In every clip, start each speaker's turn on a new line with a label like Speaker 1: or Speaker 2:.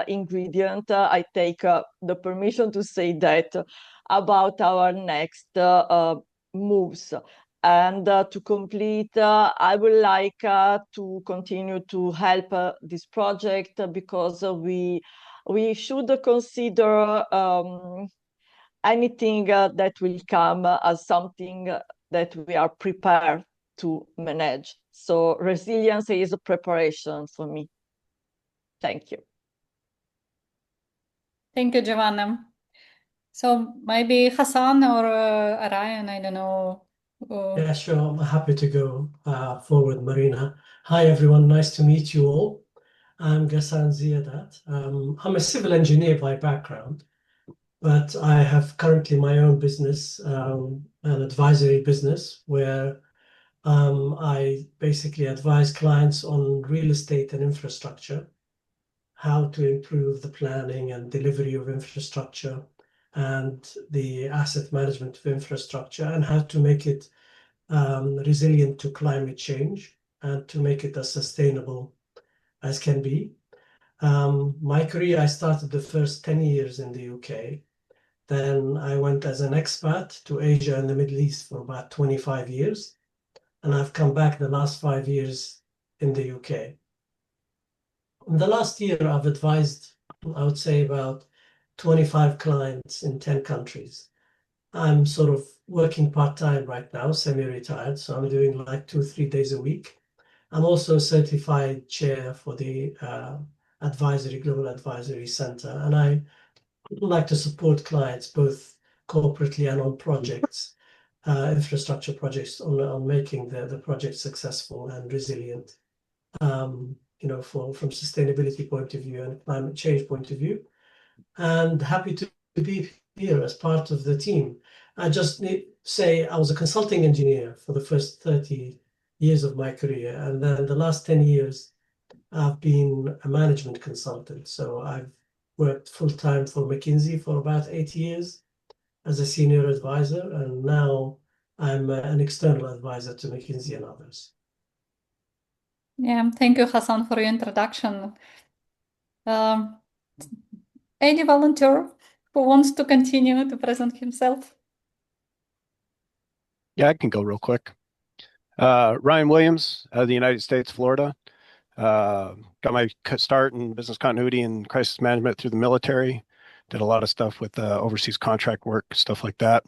Speaker 1: ingredient. I take the permission to say that about our next moves. And to complete, I would like to continue to help this project because we should consider anything that will come as something that we are prepared to manage. So resilience is a preparation for me. Thank you.
Speaker 2: Thank you, Giovanna. So maybe Hassan or Ryan, I don't know.
Speaker 3: Yeah, sure. I'm happy to go forward, Marina. Hi, everyone. Nice to meet you all. I'm Ghassan Ziadat. I'm a civil engineer by background, but I have currently my own business, an advisory business, where I basically advise clients on real estate and infrastructure, how to improve the planning and delivery of infrastructure and the asset management of infrastructure, and how to make it resilient to climate change and to make it as sustainable as can be. My career, I started the first 10 years in the UK. Then I went as an expat to Asia and the Middle East for about 25 years. And I've come back the last 5 years in the UK. In the last year, I've advised, I would say, about 25 clients in 10 countries. I'm sort of working part-time right now, semi-retired, so I'm doing like 2-3 days a week. I'm also a certified chair for the Global Advisory Center, and I like to support clients both corporately and on projects, infrastructure projects, on making the project successful and resilient, from sustainability point of view and climate change point of view. And happy to be here as part of the team. I just need to say I was a consulting engineer for the first 30 years of my career, and then the last 10 years I've been a management consultant. So I've worked full-time for McKinsey for about 8 years as a senior advisor, and now I'm an external advisor to McKinsey and others.
Speaker 2: Yeah, thank you, Hassan, for your introduction. Any volunteer who wants to continue to present himself?
Speaker 4: Yeah, I can go real quick. Ryan Williams, out of the United States, Florida. Got my start in business continuity and crisis management through the military. Did a lot of stuff with overseas contract work, stuff like that.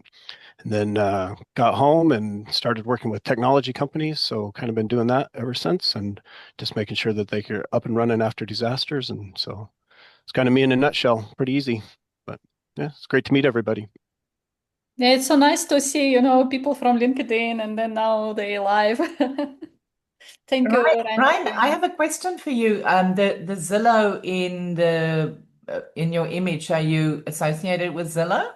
Speaker 4: And then got home and started working with technology companies. So kind of been doing that ever since, and just making sure that they get up and running after disasters. And so it's kind of me in a nutshell. Pretty easy, but yeah, it's great to meet everybody.
Speaker 2: Yeah, it's so nice to see, people from LinkedIn and then now they live. Thank you, Ryan.
Speaker 5: Ryan, I have a question for you. The Zillow in your image, are you associated with Zillow?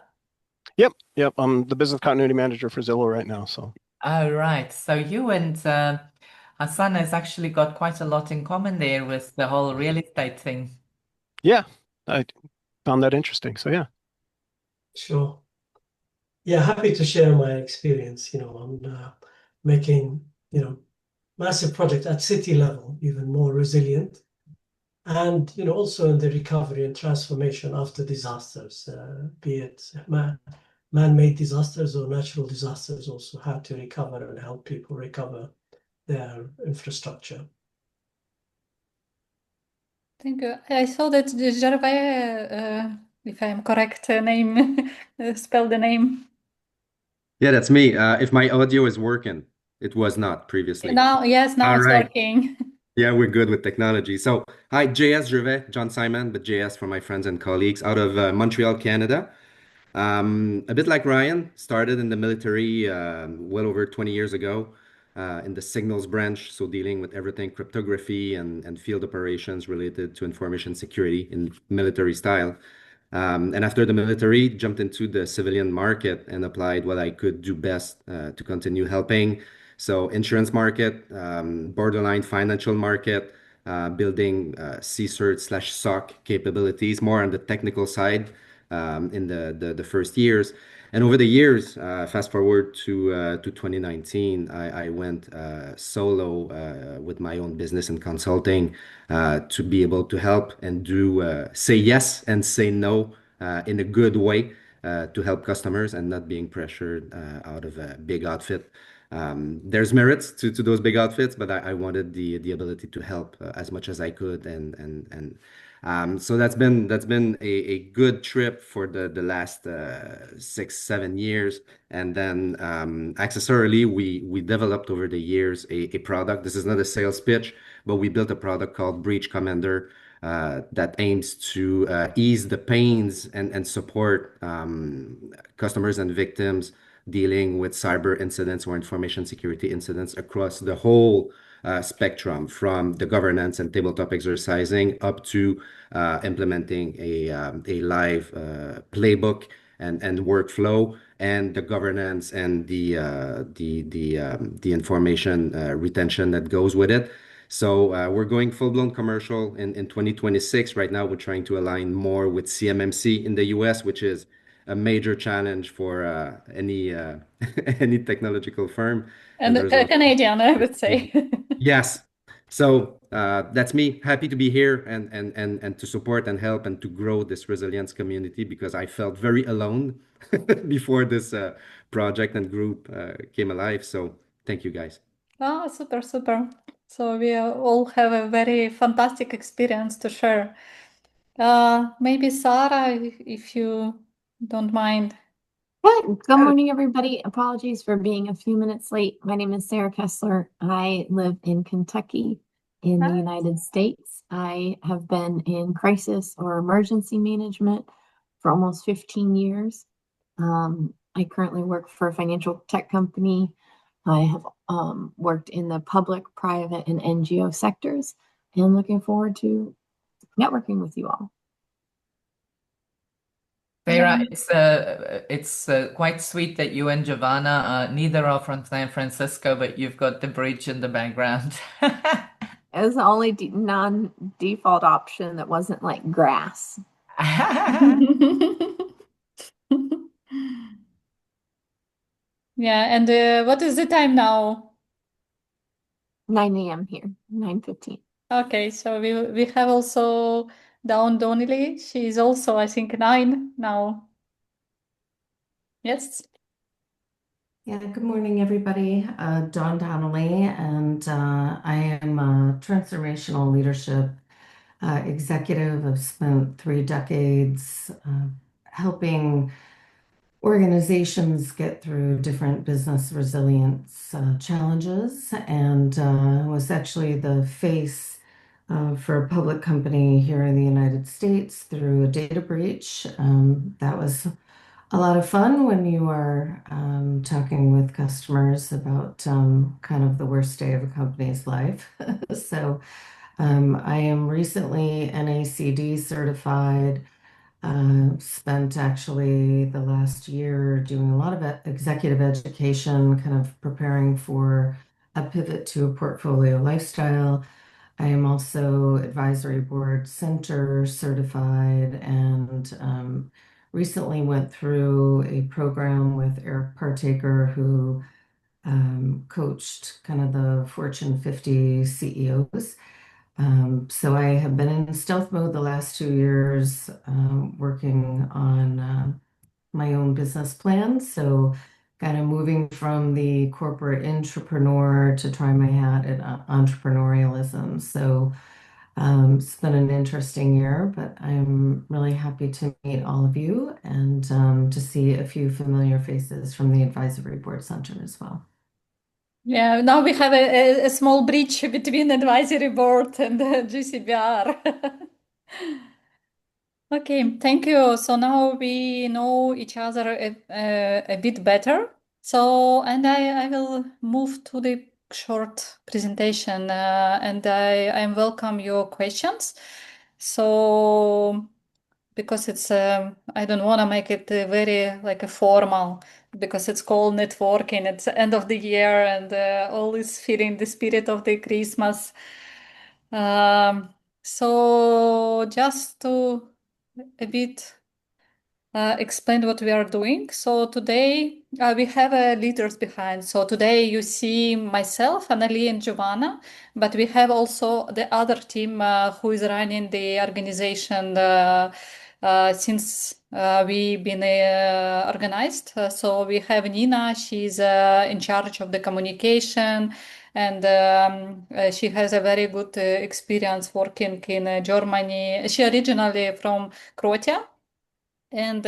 Speaker 4: Yep. I'm the business continuity manager for Zillow right now. So.
Speaker 5: Oh, right. So you and Hassan has actually got quite a lot in common there with the whole real estate thing.
Speaker 4: Yeah, I found that interesting. So yeah.
Speaker 3: Sure. Yeah, happy to share my experience, on making, massive project at city level even more resilient, and also in the recovery and transformation after disasters, be it man-made disasters or natural disasters, also how to recover and help people recover their infrastructure.
Speaker 2: Thank you. I saw that Gervais, if I am correct, name, spell the name.
Speaker 6: Yeah, that's me. If my audio is working, it was not previously.
Speaker 2: Now it's working.
Speaker 6: Yeah, we're good with technology. So, hi, JS Gervais, John Simon, but JS for my friends and colleagues out of Montreal, Canada. A bit like Ryan, started in the military well over 20 years ago in the signals branch, so dealing with everything cryptography and field operations related to information security in military style. And after the military, jumped into the civilian market and applied what I could do best to continue helping. So insurance market, borderline financial market, building CSIRT/SOC capabilities, more on the technical side, in the first years. And over the years, fast forward to 2019, I went solo with my own business and consulting to be able to help and do say yes and say no in a good way to help customers and not being pressured out of a big outfit. There's merits to those big outfits, but I wanted the ability to help as much as I could, and so that's been a good trip for the last 6 7 years. And then accessorily, we developed over the years a product. This is not a sales pitch, but we built a product called Breach Commander that aims to ease the pains and support customers and victims dealing with cyber incidents or information security incidents across the whole spectrum, from the governance and tabletop exercising up to implementing a live playbook and workflow, and the governance and the information retention that goes with it. So we're going full-blown commercial in 2026. Right now, we're trying to align more with CMMC in the US, which is a major challenge for any any technological firm.
Speaker 2: And
Speaker 6: there's a
Speaker 2: Canadian, I would say.
Speaker 6: Yes. So that's me. Happy to be here and to support and help and to grow this resilience community, because I felt very alone before this project and group came alive. So thank you, guys.
Speaker 2: Oh, super, super. So we all have a very fantastic experience to share. Maybe Sarah, if you don't mind.
Speaker 7: Good morning, everybody. Apologies for being a few minutes late. My name is Sarah Kessler. I live in Kentucky in the
Speaker 2: Hi.
Speaker 7: United States. I have been in crisis or emergency management for almost 15 years. I currently work for a financial tech company. I have worked in the public, private, and NGO sectors, and looking forward to networking with you all.
Speaker 5: Sarah, it's quite sweet that you and Giovanna, neither are from San Francisco, but you've got the bridge in the background.
Speaker 7: It was the only non-default option that wasn't like grass.
Speaker 2: Yeah, and what is the time now?
Speaker 7: 9 a.m. here, 9:15.
Speaker 2: Okay, so we have also Dawn Donnelly. She's also, I think, 9 now. Yes.
Speaker 8: Yeah, good morning, everybody. Dawn Donnelly, and I am a transformational leadership executive. I've spent 3 decades helping organizations get through different business resilience challenges, and was actually the face for a public company here in the United States through a data breach. That was a lot of fun when you are talking with customers about kind of the worst day of a company's life. So I am recently NACD certified. Spent actually the last year doing a lot of executive education, kind of preparing for a pivot to a portfolio lifestyle. I am also advisory board center certified, and recently went through a program with Eric Partaker, who coached kind of the Fortune 50 CEOs. So I have been in stealth mode the last 2 years, working on my own business plan. So kind of moving from the corporate entrepreneur to try my hat at entrepreneurialism. So it's been an interesting year, but I'm really happy to meet all of you and to see a few familiar faces from the Advisory Board Center as well.
Speaker 2: Yeah, now we have a small bridge between advisory board and GCBR. Okay, thank you. So now we know each other a bit better. So, and I will move to the short presentation, and I welcome your questions. So, because it's, I don't want to make it very like a formal, because it's called networking. It's the end of the year, and all is feeling the spirit of the Christmas. So just to a bit explain what we are doing. So today we have leaders behind. So today you see myself, Annalie and Giovanna, but we have also the other team who is running the organization since we've been organized. So we have Nina, she's in charge of the communication, and she has a very good experience working in Germany. She originally from Croatia, and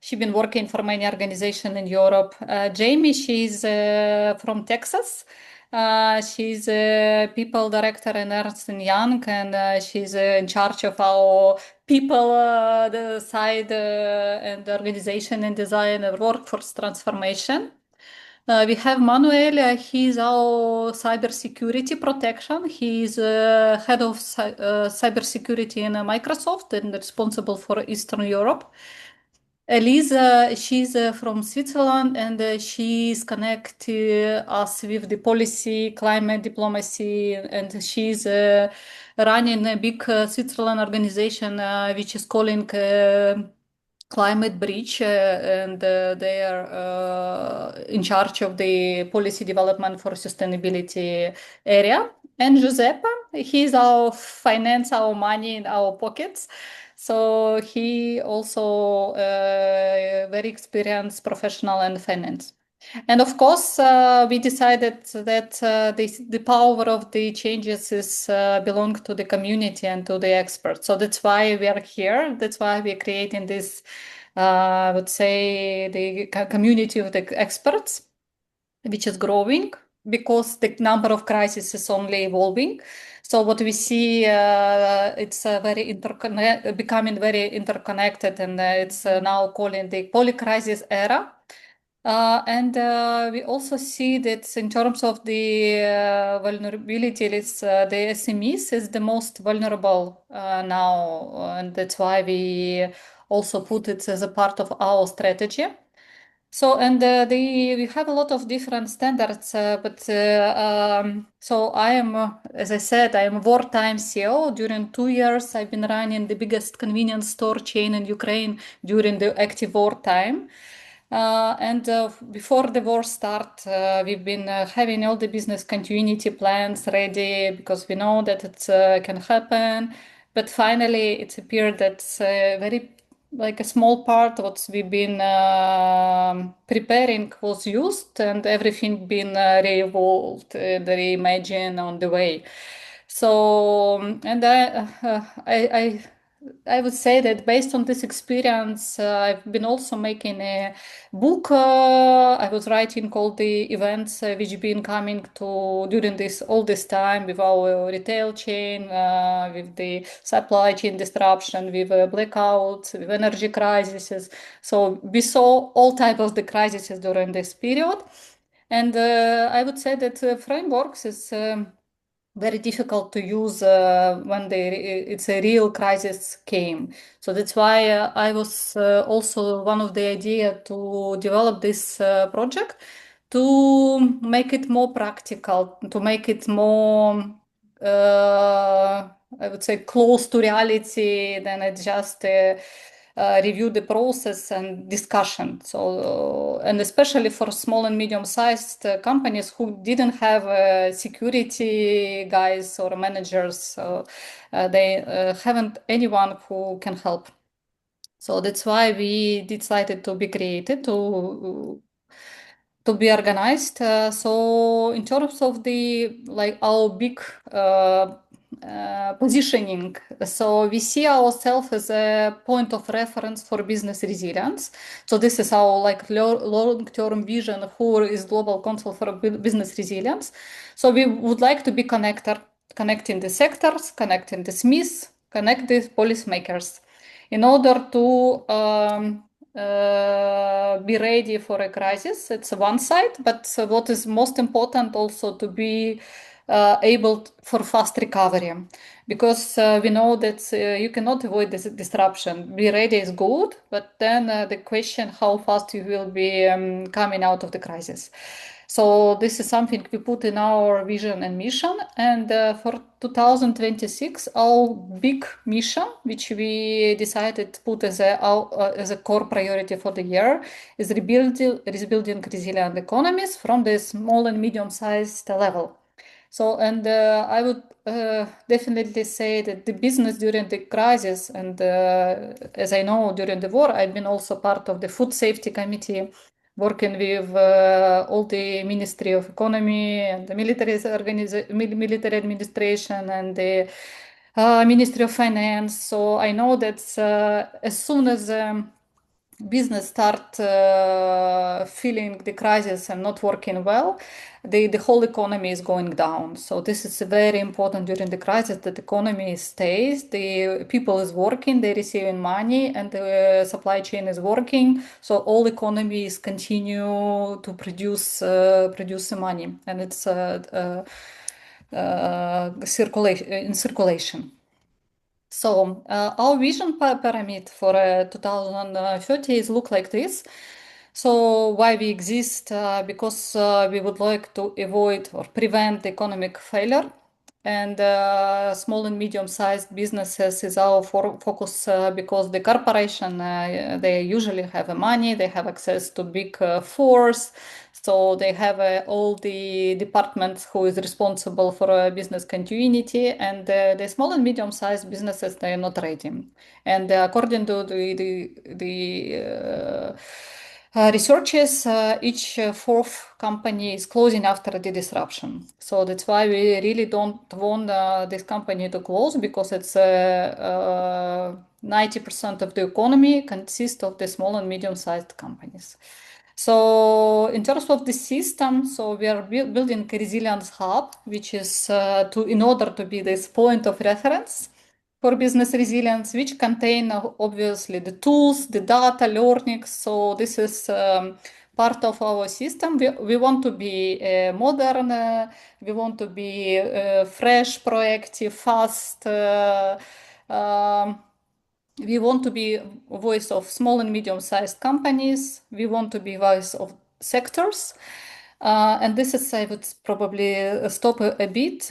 Speaker 2: she's been working for many organizations in Europe. Jamie, she's from Texas. She's a people director in Ernst and Young, and she's in charge of our people the side and the organization and design and workforce transformation. We have Manuel, he's our cybersecurity protection. He's head of cybersecurity in Microsoft and responsible for Eastern Europe. Elisa, she's from Switzerland, and she's connected us with the policy, climate diplomacy, and she's running a big Switzerland organization which is calling Climate Bridge, and they are in charge of the policy development for sustainability area. And Giuseppe, he's our finance, our money in our pockets. So he also very experienced professional in finance. And of course, we decided that the power of the changes is belong to the community and to the experts. So that's why we are here. That's why we're creating this, I would say, the community of the experts, which is growing because the number of crises is only evolving. So what we see, it's becoming very interconnected, and it's now calling the polycrisis era. And we also see that in terms of the vulnerability, it's the SMEs is the most vulnerable now, and that's why we also put it as a part of our strategy. So, and we have a lot of different standards, but so I am, as I said, I am a wartime CEO. During 2 years, I've been running the biggest convenience store chain in Ukraine during the active wartime. And before the war start, we've been having all the business continuity plans ready because we know that it can happen. But finally, it appeared that very like a small part what we've been preparing was used, and everything been re-evolved and reimagined on the way. So, and I would say that based on this experience, I've been also making a book. I was writing all the events which been coming to during this all this time with our retail chain, with the supply chain disruption, with blackouts, with energy crises. So we saw all types of the crises during this period, and I would say that frameworks is. Very difficult to use when it's a real crisis came. So that's why I was also one of the idea to develop this project to make it more practical, to make it more, I would say, close to reality than it just review the process and discussion. So, and especially for small and medium-sized companies who didn't have security guys or managers, so they haven't anyone who can help. So that's why we decided to be created to be organized. So in terms of the like our big positioning, so we see ourselves as a point of reference for business resilience. So this is our like long-term vision. Who is Global Council for Business Resilience? So we would like to be connecting the sectors, connecting the SMEs, connect the policymakers, in order to be ready for a crisis. It's one side, but what is most important also to be able for fast recovery, because we know that you cannot avoid this disruption. Be ready is good, but then the question how fast you will be coming out of the crisis. So this is something we put in our vision and mission. And for 2026, our big mission, which we decided to put as a core priority for the year, is rebuilding resilient economies from the small and medium-sized level. So, and I would definitely say that the business during the crisis, and as I know, during the war, I've been also part of the Food Safety Committee, working with all the Ministry of Economy and the military administration and the Ministry of Finance. So I know that as soon as business start feeling the crisis and not working well, the whole economy is going down. So this is very important during the crisis, that the economy stays, the people is working, they're receiving money, and the supply chain is working. So all economies continue to produce the money, and it's in circulation. So our vision pyramid for 2030 is look like this. So why we exist? Because we would like to avoid or prevent economic failure. And small and medium-sized businesses is our focus because the corporation, they usually have money, they have access to big force, so they have all the departments who is responsible for business continuity, and the small and medium-sized businesses, they are not ready. And according to the researchers, each fourth company is closing after the disruption. So that's why we really don't want this company to close, because it's 90% of the economy consists of the small and medium-sized companies. So in terms of the system, so we are building a resilience hub, which is in order to be this point of reference for business resilience, which contain obviously the tools, the data, learning. So this is part of our system. We want to be modern, we want to be fresh, proactive, fast. We want to be a voice of small and medium-sized companies. We want to be voice of sectors. And this is, I would probably stop a bit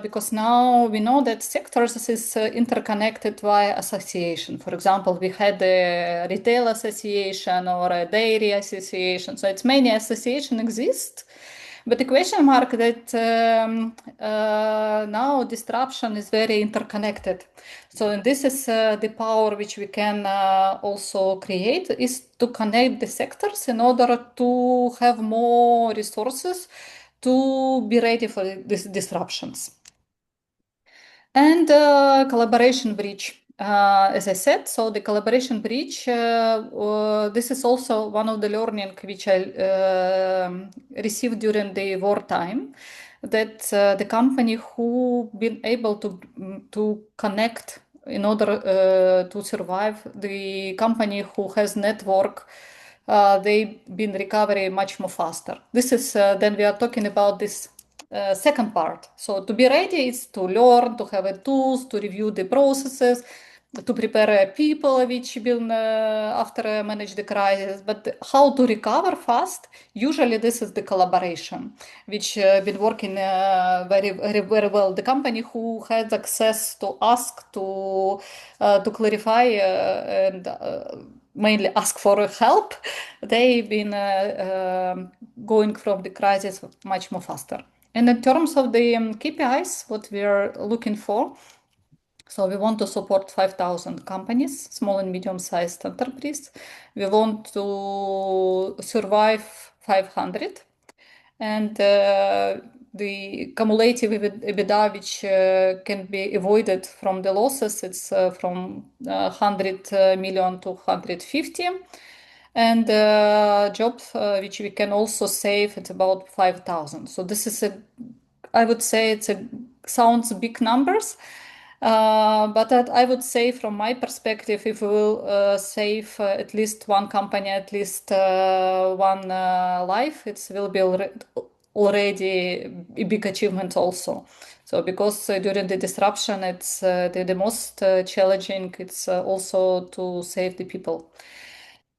Speaker 2: because now we know that sectors is interconnected via association. For example, we had a retail association or a dairy association. So it's many associations exist. But the question mark that now disruption is very interconnected. So this is the power which we can also create, is to connect the sectors in order to have more resources to be ready for these disruptions. And collaboration bridge. As I said, so the collaboration bridge, this is also one of the learning which I received during the wartime, that the company who been able to connect in order to survive, the company who has network, they been recovery much more faster. This is then we are talking about this second part. So to be ready is to learn, to have tools, to review the processes, to prepare people which will after manage the crisis. But how to recover fast? Usually this is the collaboration, which been working very, very, very well. The company who has access to ask to clarify and mainly ask for help, they've been going from the crisis much more faster. And in terms of the KPIs, what we are looking for, so we want to support 5,000 companies, small and medium-sized enterprise. We want to survive 500. And the cumulative EBITDA, which can be avoided from the losses, it's from 100 million to 150. And jobs which we can also save, it's about 5,000. So this is I would say it's sounds big numbers. But I would say from my perspective, if we will save at least one company, at least one life, it will be already a big achievement also. So because during the disruption, it's the most challenging, it's also to save the people.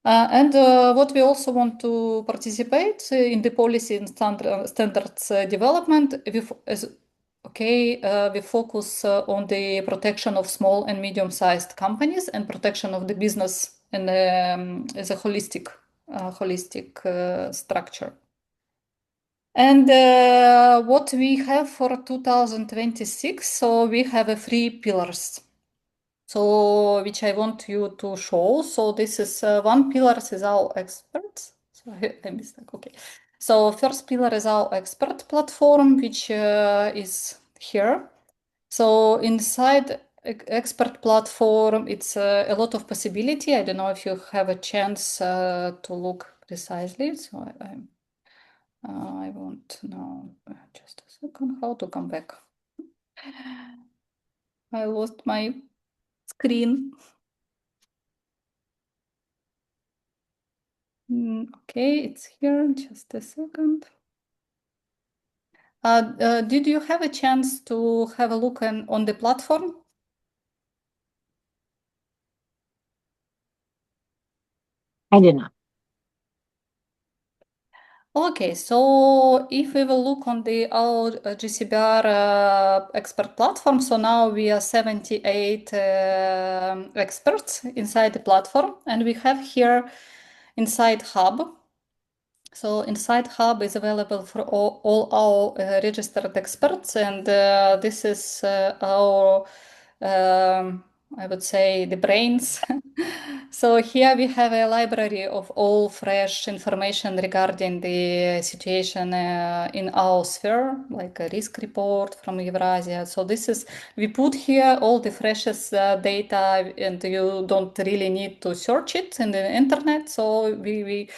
Speaker 2: And what we also want to participate in the policy and standards development. We focus on the protection of small and medium-sized companies and protection of the business and as a holistic structure. And what we have for 2026, so we have 3 pillars. So which I want you to show. So this is one pillar is our experts. Sorry, I missed that. Okay. So first pillar is our expert platform, which is here. So inside expert platform, it's a lot of possibility. I don't know if you have a chance to look precisely. So I want to know just a second how to come back. I lost my screen. Okay, it's here. Just a second. Did you have a chance to have a look on the platform?
Speaker 7: I did not.
Speaker 2: Okay, so if we will look on our GCBR expert platform, so now we are 78 experts inside the platform, and we have here inside Hub. So inside Hub is available for all our registered experts, and this is our, I would say, the brains. So here we have a library of all fresh information regarding the situation in our sphere, like a risk report from Eurasia. So this is, we put here all the freshest data, and you don't really need to search it in the internet. So we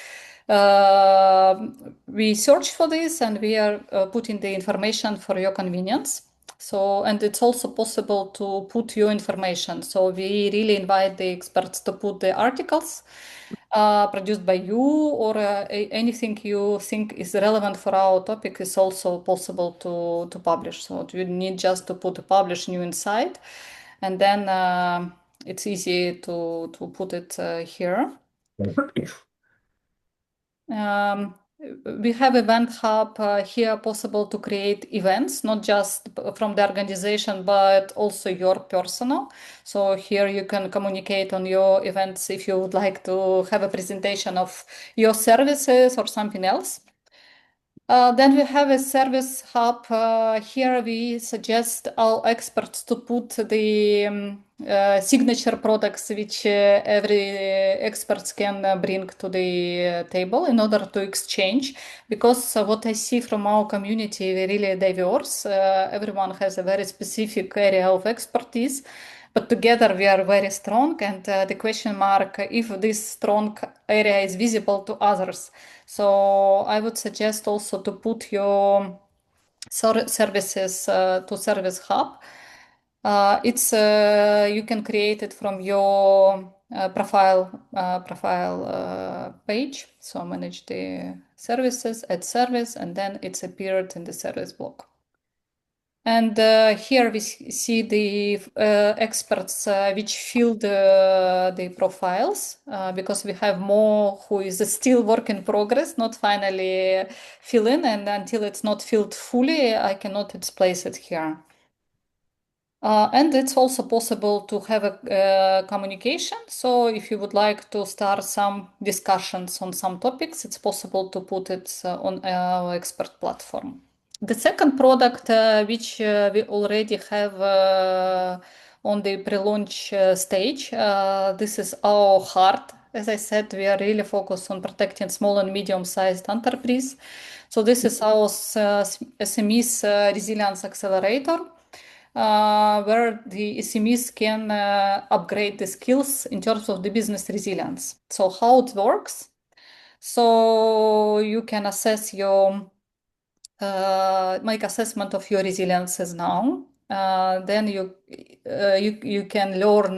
Speaker 2: search for this, and we are putting the information for your convenience. So, and it's also possible to put your information. So we really invite the experts to put the articles produced by you, or anything you think is relevant for our topic is also possible to publish. So you need just to put a publish new insight, and then it's easy to put it here. We have Event Hub here, possible to create events, not just from the organization, but also your personal. So here you can communicate on your events if you would like to have a presentation of your services or something else. Then we have a service hub. Here we suggest our experts to put the signature products which every experts can bring to the table in order to exchange. Because what I see from our community, we're really diverse. Everyone has a very specific area of expertise. But together we are very strong, and the question mark if this strong area is visible to others. So I would suggest also to put your services to Service Hub. It's you can create it from your profile page. So manage the services, add service, and then it's appeared in the service block. And here we see the experts which filled the profiles, because we have more who is still work in progress, not finally fill in, and until it's not filled fully, I cannot place it here. And it's also possible to have a communication. So if you would like to start some discussions on some topics, it's possible to put it on our expert platform. The second product, which we already have on the pre-launch stage, this is our heart. As I said, we are really focused on protecting small and medium-sized enterprise. So this is our SMEs Resilience Accelerator, where the SMEs can upgrade the skills in terms of the business resilience. So how it works? So you can assess your make assessment of your resiliences now. Then you can learn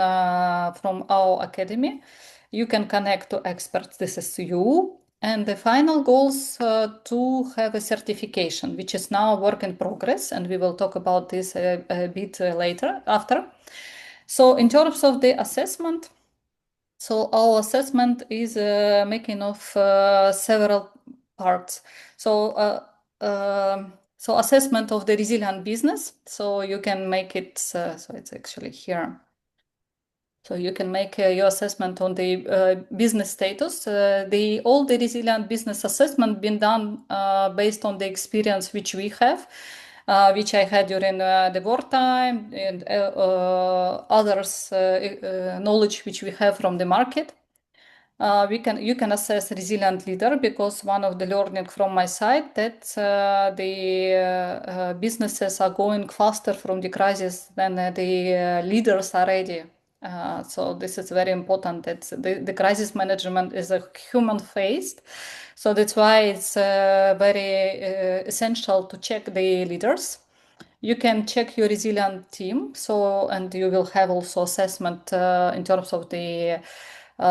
Speaker 2: from our academy. You can connect to experts. This is you. And the final goals to have a certification, which is now work in progress, and we will talk about this a bit later after. So in terms of the assessment, So our assessment is making of several parts. So assessment of the resilient business. So you can make it. So it's actually here. So you can make your assessment on the business status. All the resilient business assessment been done based on the experience which we have, which I had during the wartime, and others knowledge which we have from the market. You can assess resilient leader, because one of the learning from my side that the businesses are going faster from the crisis than the leaders are ready. So this is very important. That the crisis management is a human faced, so that's why it's very essential to check the leaders. You can check your resilient team, and you will have also assessment in terms of the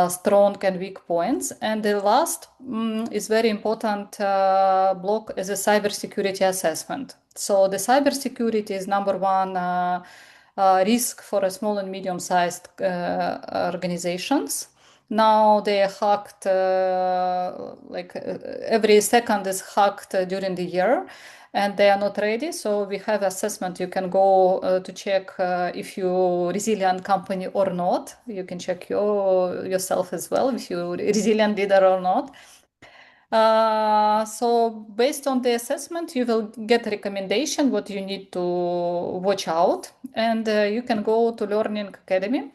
Speaker 2: strong and weak points. And the last is very important block is a cybersecurity assessment. So the cybersecurity is number one risk for a small and medium-sized organizations. Now they are hacked, every second is hacked during the year, and they are not ready. So we have assessment. You can go to check if you resilient company or not. You can check yourself as well if you resilient leader or not. So based on the assessment, you will get a recommendation what you need to watch out, and you can go to Learning Academy.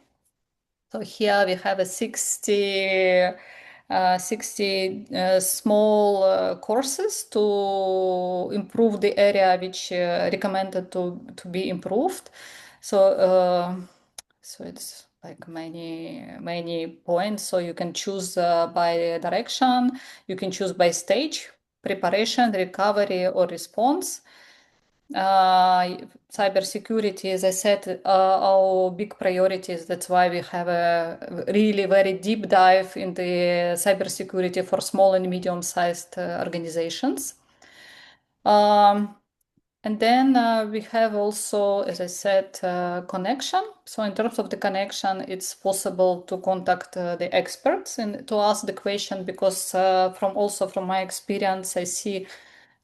Speaker 2: So here we have a 60 small courses to improve the area which recommended to be improved. So it's like many points. So you can choose by direction, you can choose by stage, preparation, recovery, or response. Cybersecurity, as I said, our big priorities. That's why we have a really very deep dive in the cybersecurity for small and medium-sized organizations. And then we have also, as I said, connection. So in terms of the connection, it's possible to contact the experts and to ask the question, because from my experience, I see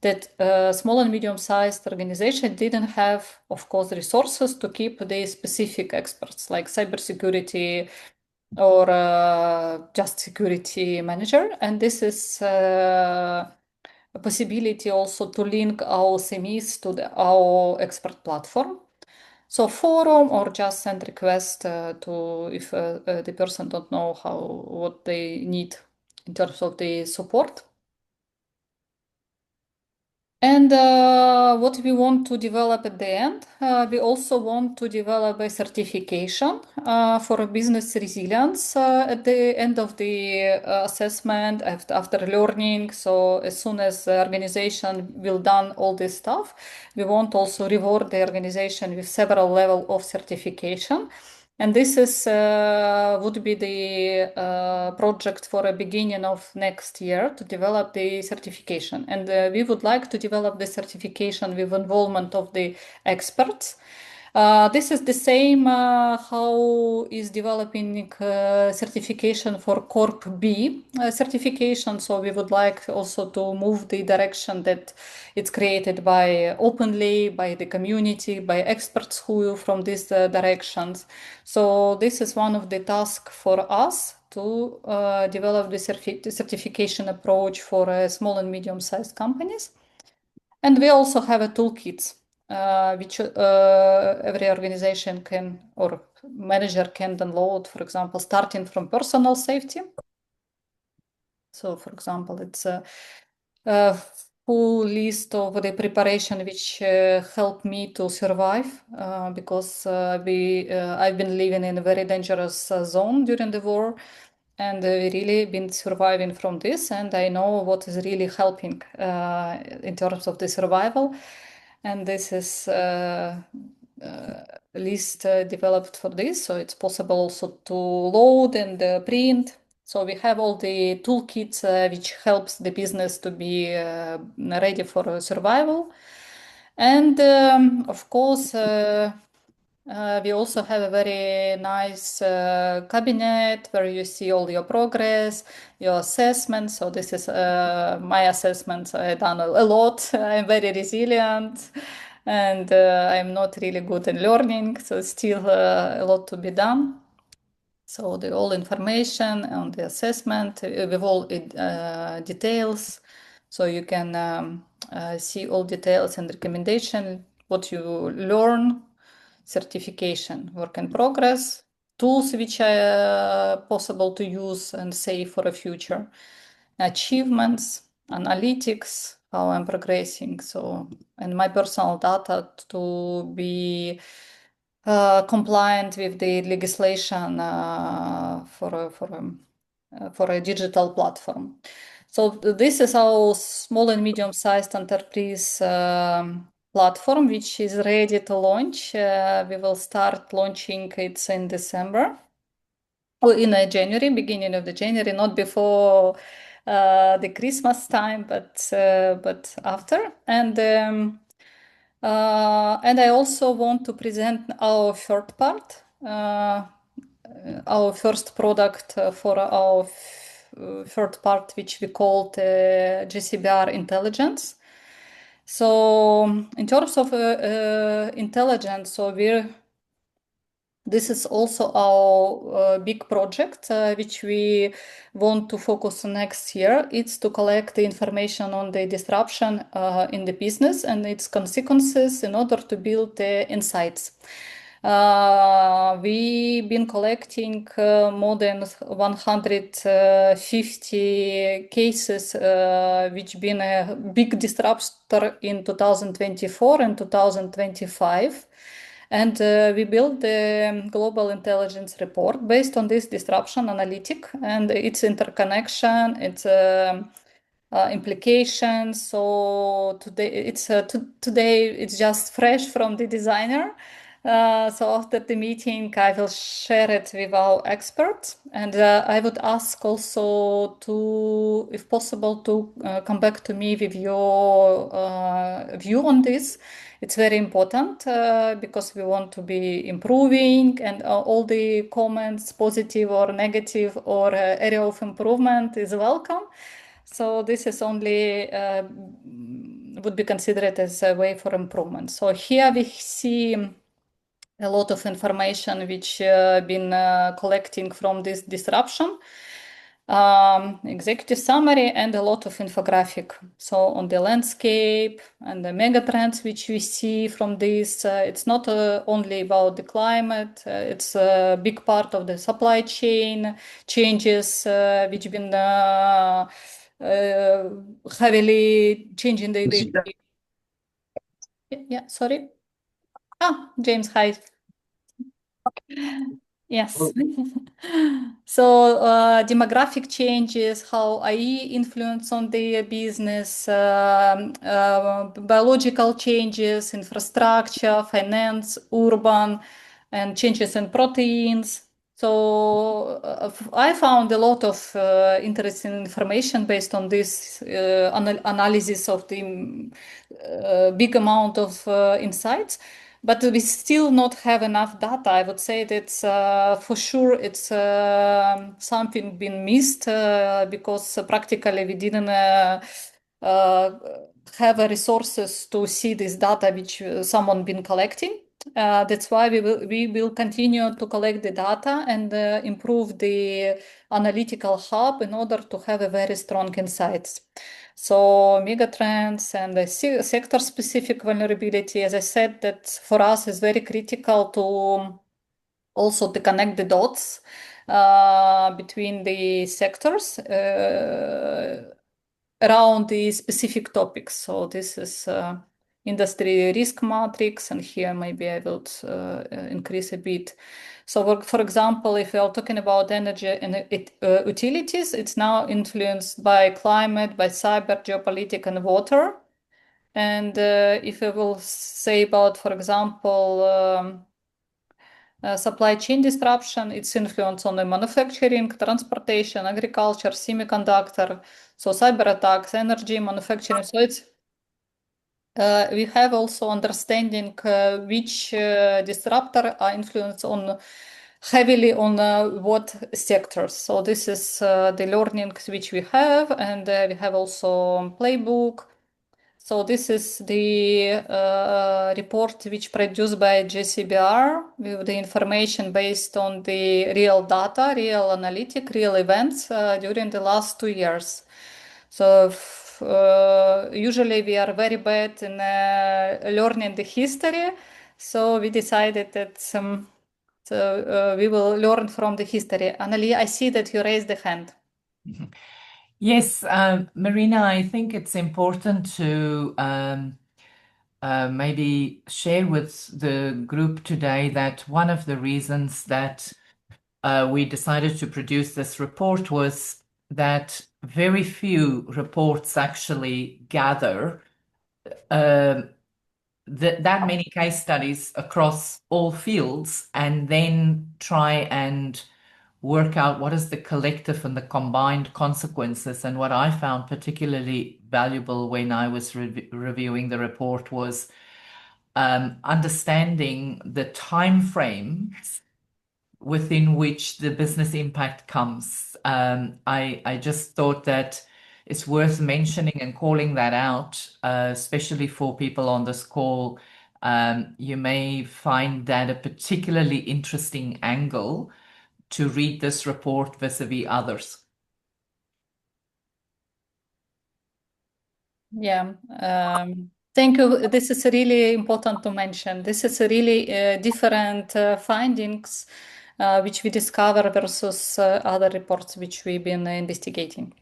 Speaker 2: that small and medium-sized organization didn't have, of course, resources to keep the specific experts like cybersecurity or just security manager. And this is a possibility also to link our SMEs to our expert platform. So forum, or just send request to if the person don't know what they need in terms of the support. And what we want to develop at the end, we also want to develop a certification for business resilience at the end of the assessment after learning. So as soon as the organization will done all this stuff, we want also reward the organization with several level of certification. And this is would be the project for a beginning of next year to develop the certification. And we would like to develop the certification with involvement of the experts. This is the same how is developing certification for Corp B certification. So we would like also to move the direction that it's created by openly by the community, by experts who from these directions. So this is one of the tasks for us to develop the certification approach for small and medium-sized companies. And we also have a toolkit which every organization can or manager can download, for example, starting from personal safety. So, for example, it's a full list of the preparation which helped me to survive because I've been living in a very dangerous zone during the war, and we really been surviving from this, and I know what is really helping in terms of the survival. And this is a list developed for this, so it's possible also to load and print. So we have all the toolkits which helps the business to be ready for survival. And of course, We also have a very nice cabinet where you see all your progress, your assessments. So this is my assessments. I've done a lot. I'm very resilient, and I'm not really good in learning. So still a lot to be done. So the all information on the assessment with all details. So you can see all details and recommendation, what you learn, certification, work in progress, tools which are possible to use and save for the future, achievements, analytics, how I'm progressing. So, and my personal data to be compliant with the legislation for a digital platform. So this is our small and medium-sized enterprise platform, which is ready to launch. We will start launching it in December or in January, beginning of the January, not before the Christmas time, but after. And I also want to present our third part, our first product for our third part, which we called GCBR Intelligence. So in terms of intelligence, so this is also our big project, which we want to focus on next year. It's to collect the information on the disruption in the business and its consequences in order to build the insights. We've been collecting more than 150 cases, which been a big disruptor in 2024 and 2025. And we built the global intelligence report based on this disruption analytic and its interconnection, its implications. So today it's just fresh from the designer. So after the meeting, I will share it with our experts, and I would ask also to, if possible, to come back to me with your view on this. It's very important because we want to be improving, and all the comments, positive or negative or area of improvement is welcome. So this is only would be considered as a way for improvement. So here we see a lot of information which been collecting from this disruption. Executive summary and a lot of infographic. So on the landscape and the mega trends which we see from this, it's not only about the climate, it's a big part of the supply chain changes which been heavily changing the yeah, sorry. James, hi. Yes. So demographic changes, how AI influence on the business, biological changes, infrastructure, finance, urban, and changes in proteins. So I found a lot of interesting information based on this analysis of the big amount of insights. But we still not have enough data. I would say that for sure it's something been missed because practically we didn't have resources to see this data which someone been collecting. That's why we will continue to collect the data and improve the analytical hub in order to have a very strong insights. So megatrends and the sector-specific vulnerability, as I said, that for us is very critical to also to connect the dots between the sectors around the specific topics. So this is industry risk matrix, and here maybe I will increase a bit. So for example, if we are talking about energy and utilities, it's now influenced by climate, by cyber, geopolitics, and water. And if I will say about, for example, supply chain disruption, its influence on the manufacturing, transportation, agriculture, semiconductor, so cyber attacks, energy, manufacturing. So it's we have also understanding which disruptor are influenced on heavily on what sectors. So this is the learnings which we have, and we have also playbook. So this is the report which produced by GCBR with the information based on the real data, real analytic, real events during the last 2 years. So usually we are very bad in learning the history. So we decided that we will learn from the history. Annalie, I see that you raised the hand.
Speaker 5: Yes, Marina, I think it's important to maybe share with the group today that one of the reasons that we decided to produce this report was that very few reports actually gather that many case studies across all fields and then try and work out what is the collective and the combined consequences. And what I found particularly valuable when I was reviewing the report was understanding the time frames within which the business impact comes. I just thought that it's worth mentioning and calling that out, especially for people on this call. You may find that a particularly interesting angle to read this report vis-a-vis others.
Speaker 2: Yeah, thank you. This is really important to mention. This is a really different findings which we discover versus other reports which we've been investigating.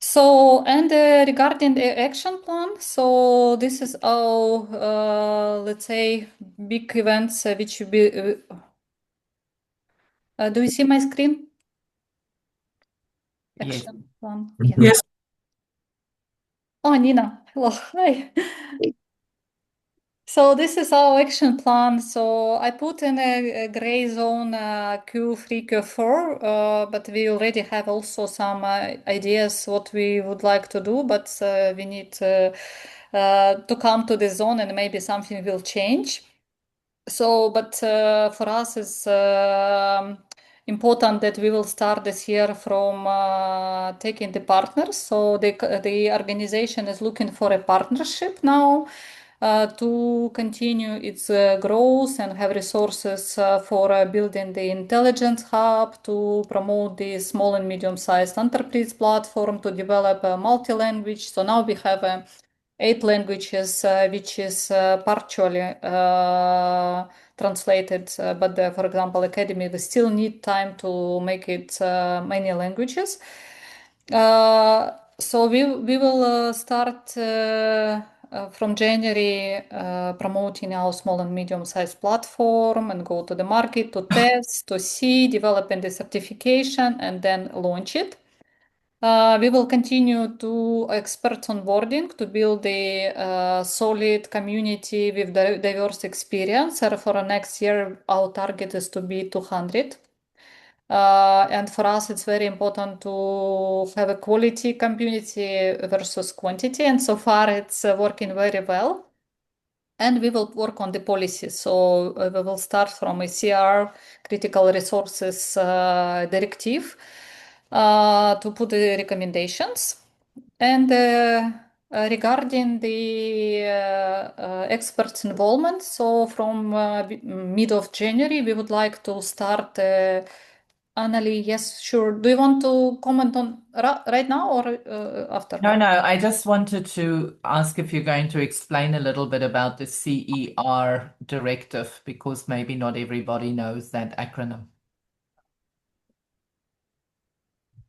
Speaker 2: So, and regarding the action plan, so this is our, let's say, big events which will be. Do you see my screen?
Speaker 5: Yes.
Speaker 2: Action plan.
Speaker 3: Yes.
Speaker 2: Oh, Nina. Hello. Hi. So this is our action plan. So I put in a gray zone Q3, Q4, but we already have also some ideas what we would like to do, but we need to come to the zone and maybe something will change. So, but for us it's important that we will start this year from taking the partners. So the organization is looking for a partnership now to continue its growth and have resources for building the intelligence hub, to promote the small and medium-sized enterprise platform, to develop a multi-language. So now we have 8 languages, which is partially translated, but for example, Academy, we still need time to make it many languages. So we will start from January promoting our small and medium-sized platform and go to the market to test, to see, developing the certification, and then launch it. We will continue to expert onboarding to build a solid community with diverse experience. For next year, our target is to be 200. And for us, it's very important to have a quality community versus quantity. And so far, it's working very well. And we will work on the policies. So we will start from a CR, Critical Resources Directive, to put the recommendations. And regarding the experts' involvement, so from mid of January, we would like to start. Annalie, yes, sure. Do you want to comment on right now or after?
Speaker 5: No, I just wanted to ask if you're going to explain a little bit about the CER directive, because maybe not everybody knows that acronym.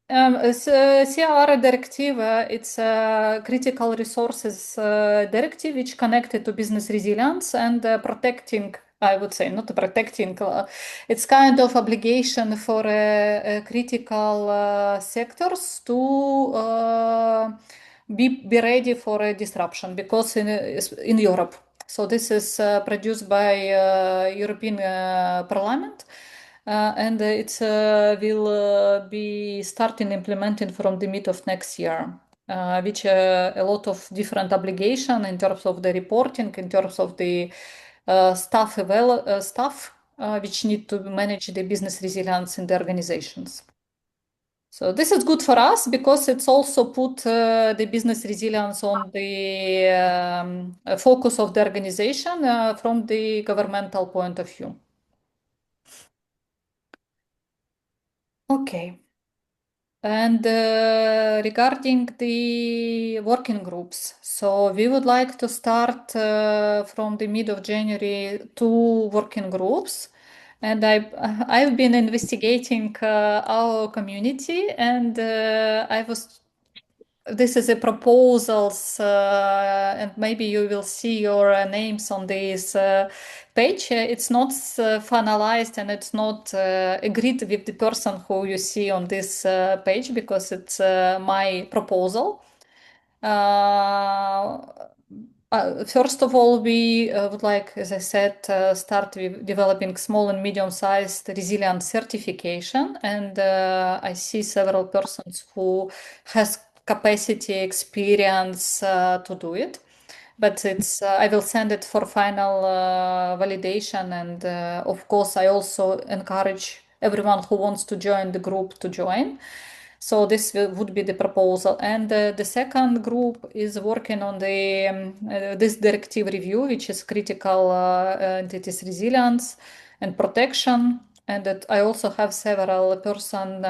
Speaker 2: CR directive, it's a critical resources directive which connected to business resilience and protecting, I would say, not protecting, it's kind of obligation for critical sectors to be ready for a disruption, because in Europe. So this is produced by European Parliament. And it will be starting implementing from the mid of next year. which a lot of different obligation in terms of the reporting, in terms of the staff which need to manage the business resilience in the organizations. So this is good for us because it's also put the business resilience on the focus of the organization from the governmental point of view. Okay. And regarding the working groups, so we would like to start from the mid of January 2 working groups. And I've been investigating our community, and this is a proposals, and maybe you will see your names on this page. It's not finalized and it's not agreed with the person who you see on this page because it's my proposal. First of all, we would like, as I said, start with developing small and medium-sized resilient certification. And I see several persons who has capacity, experience to do it. But it's I will send it for final validation. And of course, I also encourage everyone who wants to join the group to join. So this would be the proposal. And the second group is working on the this directive review, which is critical entities resilience and protection. And that I also have several person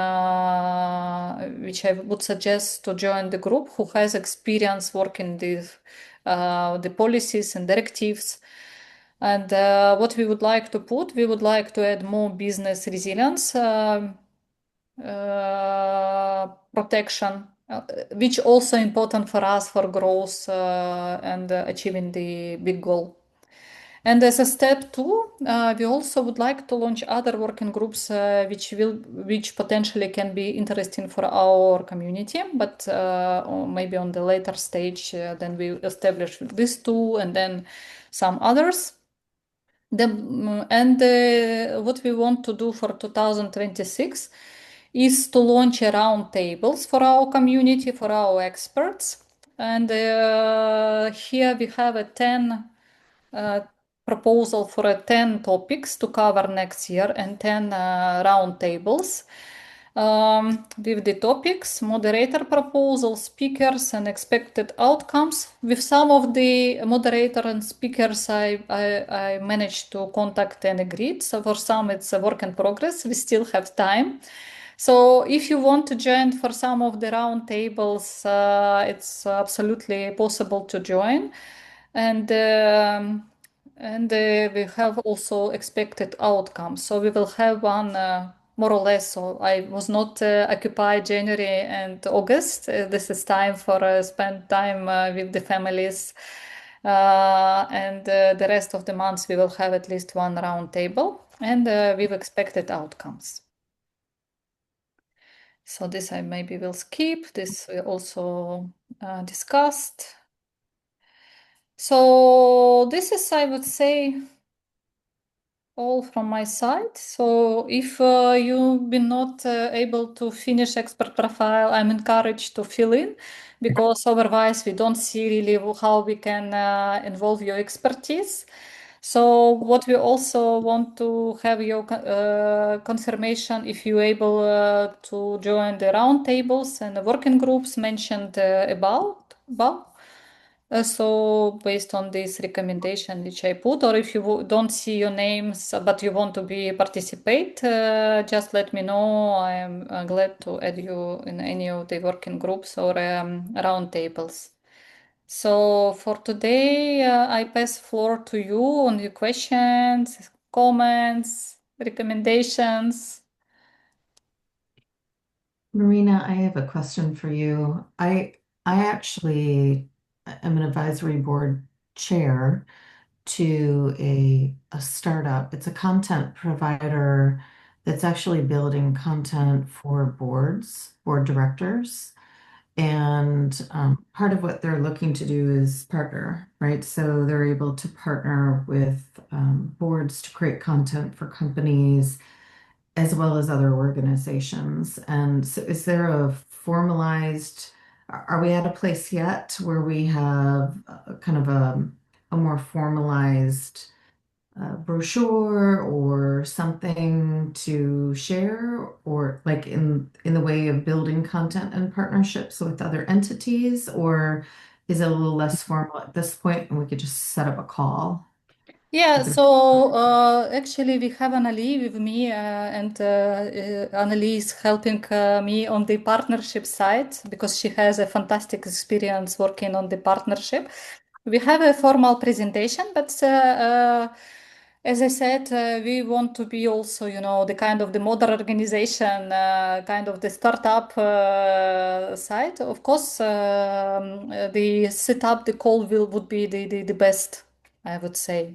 Speaker 2: which I would suggest to join the group who has experience working with the policies and directives. And what we would like to put, we would like to add more business resilience protection, which also important for us for growth and achieving the big goal. And as a step 2, we also would like to launch other working groups which potentially can be interesting for our community, but or maybe on the later stage, then we establish these 2 and then some others. What we want to do for 2026 is to launch a round tables for our community, for our experts. And here we have a 10 proposal for 10 topics to cover next year and 10 round tables. With the topics, moderator proposals, speakers, and expected outcomes. With some of the moderator and speakers, I managed to contact and agreed. So for some, it's a work in progress. We still have time. So if you want to join for some of the round tables, it's absolutely possible to join. And we have also expected outcomes. So we will have one more or less. So I was not occupied January and August. This is time for spend time with the families. And the rest of the months we will have at least one round table and we've expected outcomes. So this I maybe will skip. This we also discussed. So this is, I would say, all from my side. So if you've been not able to finish expert profile, I'm encouraged to fill in because otherwise we don't see really how we can involve your expertise. So what we also want to have your confirmation if you're able to join the roundtables and the working groups mentioned above. So based on this recommendation which I put, or if you don't see your names but you want to participate, just let me know. I am glad to add you in any of the working groups or roundtables. So for today, I pass floor to you on your questions, comments, recommendations.
Speaker 8: Marina, I have a question for you. I actually am an advisory board chair to a startup. It's a content provider that's actually building content for board directors. And part of what they're looking to do is partner, right? So they're able to partner with boards to create content for companies as well as other organizations. And so is there a formalized are we at a place yet where we have kind of a more formalized brochure or something to share, or like in the way of building content and partnerships with other entities, or is it a little less formal at this point and we could just set up a call?
Speaker 2: Yeah, so actually we have Annalie with me, and Annalie is helping me on the partnership side because she has a fantastic experience working on the partnership. We have a formal presentation, but as I said, we want to be also, the kind of the modern organization, kind of the startup side. Of course, the setup, the call would be the best, I would say.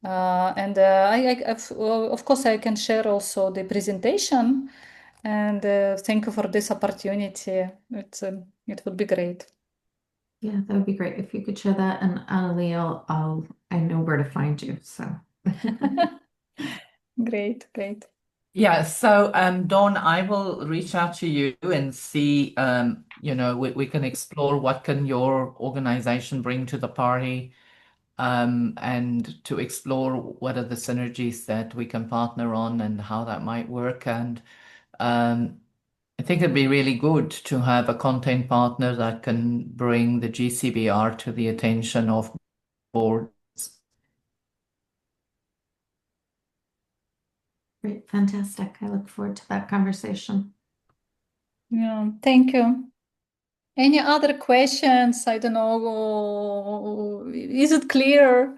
Speaker 2: And of course, I can share also the presentation. And thank you for this opportunity. It would be great.
Speaker 8: Yeah, that would be great if you could share that. And Annalie, I know where to find you. So
Speaker 2: Great, great.
Speaker 5: Yeah, so Dawn, I will reach out to you and see, we can explore what can your organization bring to the party, and to explore what are the synergies that we can partner on and how that might work. And I think it'd be really good to have a content partner that can bring the GCBR to the attention of boards.
Speaker 8: great, fantastic. I look forward to that conversation.
Speaker 2: Yeah, thank you. Any other questions? I don't know. Is it clear?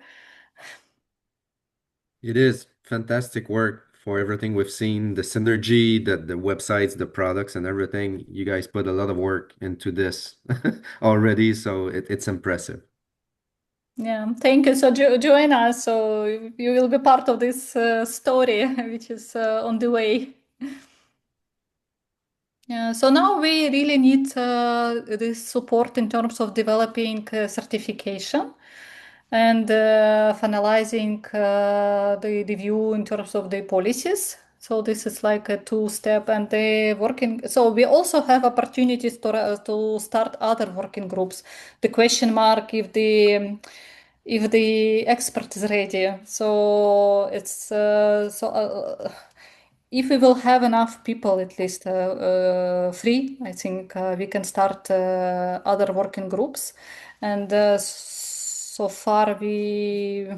Speaker 6: It is fantastic work for everything we've seen, the synergy, the websites, the products, and everything. You guys put a lot of work into this already, so it's impressive.
Speaker 2: Yeah, thank you. So join us. So you will be part of this story, which is on the way. Yeah, so now we really need this support in terms of developing certification and finalizing the view in terms of the policies. So this is like a two-step, and the working. So we also have opportunities to start other working groups. The question mark if the expert is ready. So it's if we will have enough people, at least free, I think we can start other working groups. And so far, we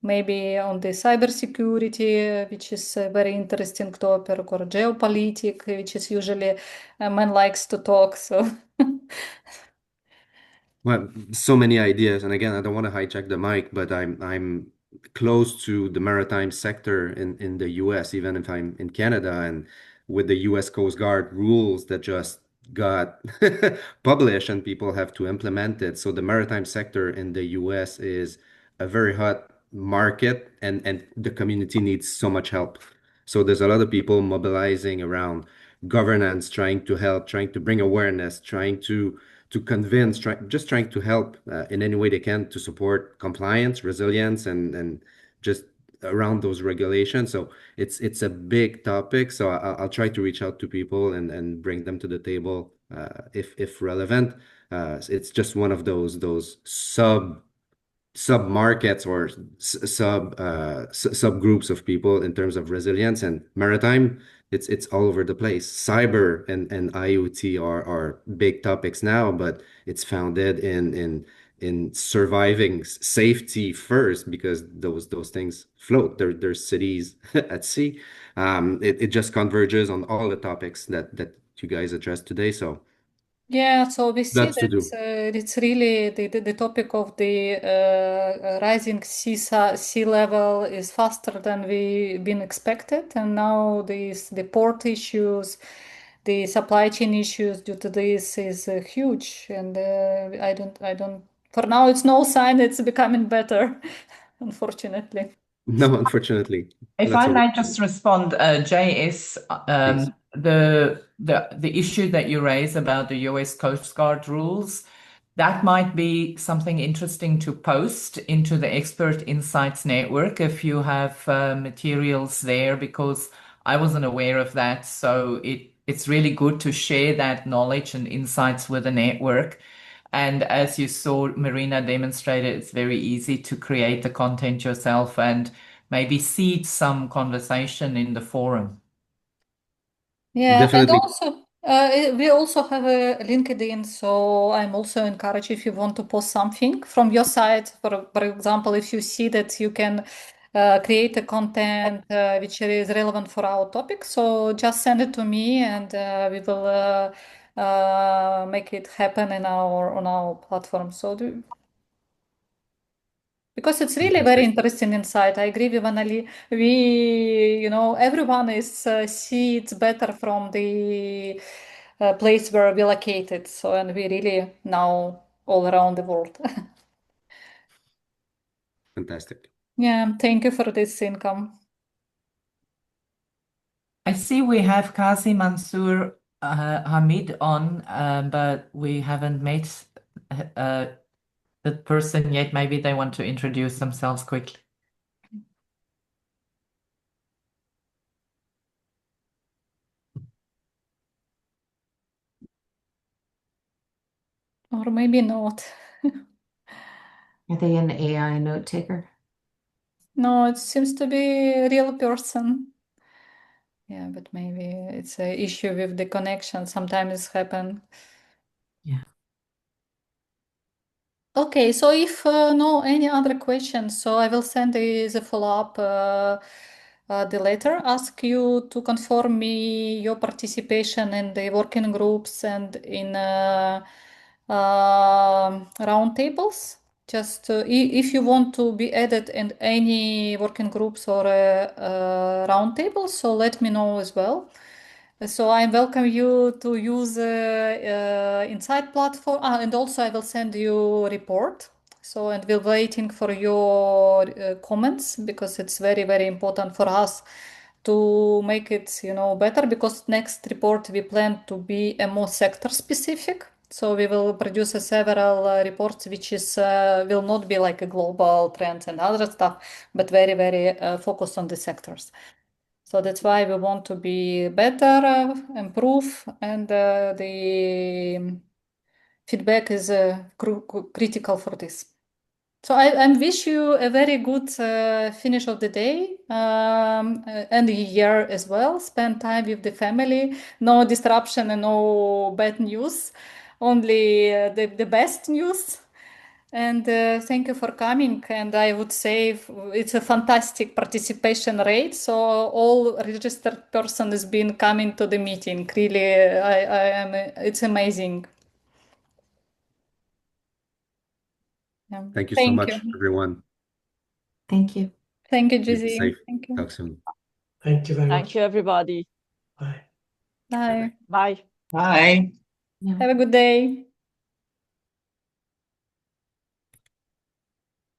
Speaker 2: maybe on the cybersecurity, which is a very interesting topic, or geopolitics, which is usually a man likes to talk. So.
Speaker 6: Well, so many ideas, and again, I don't want to hijack the mic, but I'm close to the maritime sector in the US, even if I'm in Canada, and with the US Coast Guard rules that just got published and people have to implement it. So the maritime sector in the US is a very hot market, and the community needs so much help. So there's a lot of people mobilizing around governance, trying to help, trying to bring awareness, trying to convince, just trying to help in any way they can to support compliance, resilience, and just around those regulations. So it's a big topic. So I'll try to reach out to people and bring them to the table if relevant. It's just one of those sub markets or subgroups of people in terms of resilience and maritime. It's all over the place. Cyber and IoT are big topics now, but it's founded in surviving safety first, because those things float. There's cities at sea. It just converges on all the topics that you guys addressed today. So
Speaker 2: Yeah, so we see
Speaker 6: that's to
Speaker 2: that
Speaker 6: do.
Speaker 2: it's really the topic of the rising sea level is faster than we been expected, and now the port issues, the supply chain issues due to this is huge, and I don't for now it's no sign it's becoming better, unfortunately.
Speaker 6: No, unfortunately.
Speaker 5: If
Speaker 6: Let's
Speaker 5: I
Speaker 6: hope.
Speaker 5: might just respond, JS,
Speaker 6: Please.
Speaker 5: the issue that you raise about the US Coast Guard rules, that might be something interesting to post into the Expert Insights Network if you have materials there, because I wasn't aware of that. So it's really good to share that knowledge and insights with the network. And as you saw Marina demonstrated, it's very easy to create the content yourself and maybe seed some conversation in the forum.
Speaker 2: Yeah, and
Speaker 6: Definitely.
Speaker 2: also we also have a LinkedIn, so I'm also encouraged if you want to post something from your side. For example, if you see that you can create a content which is relevant for our topic, so just send it to me, and we will make it happen in on our platform. So because it's really very interesting insight. I agree with Anali. Everyone is see it's better from the place where we're located. So, and we really now all around the world.
Speaker 6: Fantastic.
Speaker 2: Yeah, thank you for this income.
Speaker 5: I see we have Kazi Mansour Hamid on, but we haven't met the person yet. Maybe they want to introduce themselves quickly.
Speaker 2: Or maybe not.
Speaker 8: Are they an AI note taker?
Speaker 2: No, it seems to be a real person. Yeah, but maybe it's an issue with the connection. Sometimes it's happen.
Speaker 8: Yeah.
Speaker 2: Okay, so if no any other questions, so I will send the follow-up the letter, ask you to confirm me your participation in the working groups and in roundtables. Just if you want to be added in any working groups or roundtables, so let me know as well. So I welcome you to use Insight platform, and also I will send you a report. So, and we're waiting for your comments because it's very, very important for us to make it, better, because next report we plan to be a more sector specific. So we will produce several reports which is will not be like a global trends and other stuff, but very, very focused on the sectors. So that's why we want to be better, improve, and the feedback is critical for this. So I wish you a very good finish of the day and the year as well. Spend time with the family, no disruption and no bad news, only the best news. And thank you for coming. And I would say it's a fantastic participation rate. So all registered person has been coming to the meeting. Really, it's amazing. Yeah.
Speaker 6: Thank you so
Speaker 2: Thank
Speaker 6: much,
Speaker 2: you.
Speaker 6: everyone.
Speaker 8: Thank you.
Speaker 2: Thank you,
Speaker 6: You be
Speaker 2: Jizzy.
Speaker 6: safe.
Speaker 2: Thank you.
Speaker 6: Talk soon.
Speaker 3: Thank you very
Speaker 1: Thank
Speaker 3: much.
Speaker 1: you, everybody.
Speaker 3: Bye.
Speaker 2: Bye.
Speaker 1: Bye.
Speaker 9: Bye.
Speaker 8: Yeah.
Speaker 2: Have a good day.